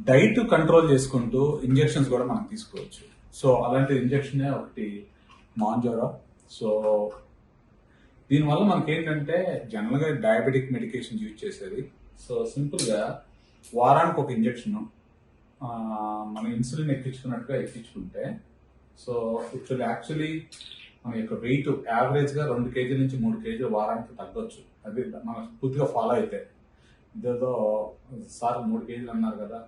Diet control చేసుకుంటూ injections కూడా మనం తీసుకోవచ్చు. సో అలాంటి ఇంజెక్షనే ఒకటి మాంజోరా. సో దీనివల్ల మనకి ఏంటంటే జనరల్గా డయాబెటిక్ మెడికేషన్ యూజ్ చేసేది. సో సింపుల్గా వారానికి ఒక ఇంజెక్షన్ మనం ఇన్సులిన్ ఎక్కించుకున్నట్టుగా ఎక్కించుకుంటే, సో ఇప్పుడు యాక్చువల్లీ మన యొక్క వెయిట్ యావరేజ్గా 2 కేజీల నుంచి 3 కేజీలు వారానికి తగ్గొచ్చు. అది మనం పూర్తిగా ఫాలో అయితే. ఇదేదో సార్ 3 కేజీలు అన్నారు కదా,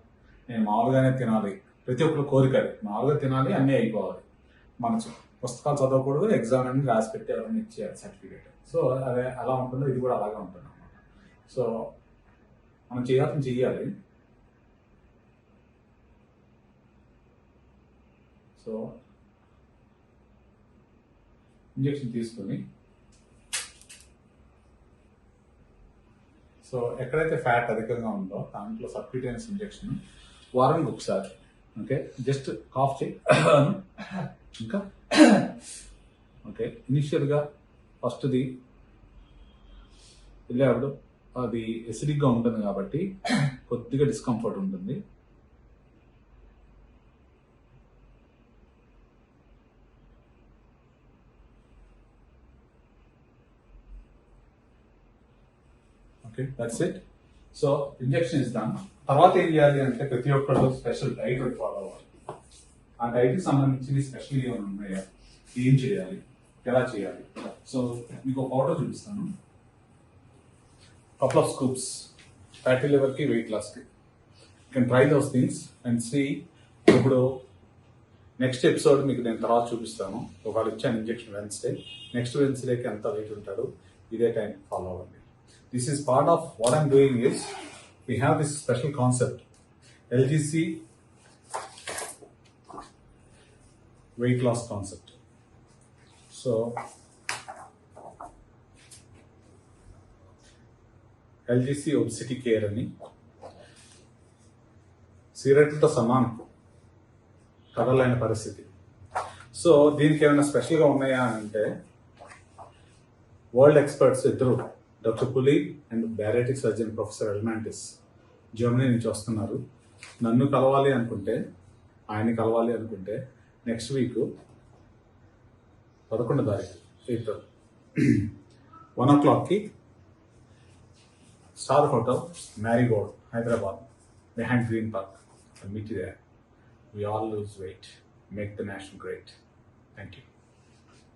నేను మామూలుగానే తినాలి, ప్రతి ఒక్కరు కోరిక అది, మామూలుగా తినాలి, అన్నీ అయిపోవాలి, మన పుస్తకాలు చదవకూడదు, ఎగ్జామ్ అని రాసి పెట్టి ఎవరైనా ఇచ్చేయాలి సర్టిఫికేట్. సో అదే అలా ఉంటుందో ఇది కూడా అలాగే ఉంటుంది అనమాట. సో మనం చేయాల్సిన చెయ్యాలి. సో ఇంజెక్షన్ తీసుకొని, సో ఎక్కడైతే ఫ్యాట్ అధికంగా ఉందో దాంట్లో సబ్క్యూటేనియస్ ఇంజెక్షన్ వారానికి ఒకసారి. ఓకే, జస్ట్ కాఫ్ చేయి ఇంకా. ఓకే, ఇనిషియల్గా ఫస్ట్ది వెళ్ళేప్పుడు అది ఎసిడిక్గా ఉంటుంది కాబట్టి కొద్దిగా డిస్కంఫర్ట్ ఉంటుంది. Okay, that's it. So injection ఇస్తాను. తర్వాత ఏం చేయాలి అంటే ప్రతి ఒక్కరు స్పెషల్ డైట్ ఫాలో అవ్వాలి. ఆ డైట్కి సంబంధించి స్పెషల్ ఏమైనా ఉన్నాయా, ఏం చేయాలి, ఎలా చేయాలి. సో మీకు ఒక ఫోటో చూపిస్తాను. కపుల్ ఆఫ్ స్కూప్స్ ఫ్యాటీ లివర్కి, వెయిట్ లాస్కి. You can try those things and see. ఇప్పుడు నెక్స్ట్ ఎపిసోడ్ మీకు నేను తర్వాత చూపిస్తాను. ఒకవేళ ఇచ్చాను ఇంజెక్షన్ వెన్స్డే, నెక్స్ట్ వెన్స్డేకి ఎంత వెయిట్ ఉంటాడు, ఇదే టైం ఫాలో అవ్వండి. This is part of what I'm doing is, we have this special concept, LGC weight loss concept. So LGC obesity care అని సిగరెట్లతో సమానం, కదలైన పరిస్థితి. సో దీనికి ఏమైనా స్పెషల్గా ఉన్నాయా అంటే, వరల్డ్ ఎక్స్పర్ట్స్ ఇద్దరు, doctor Puli and bariatric surgeon professor ఎల్మాంటిస్, జర్మనీ నుంచి వస్తున్నారు. నన్ను కలవాలి అనుకుంటే, ఆయన కలవాలి అనుకుంటే నెక్స్ట్ వీక్ 11వ తారీఖు ఏప్రిల్ 1 o'clockకి star hotel, Marigold, Hyderabad, behind Green Park. I'll meet you there. We all lose weight, make the nation great. Thank you.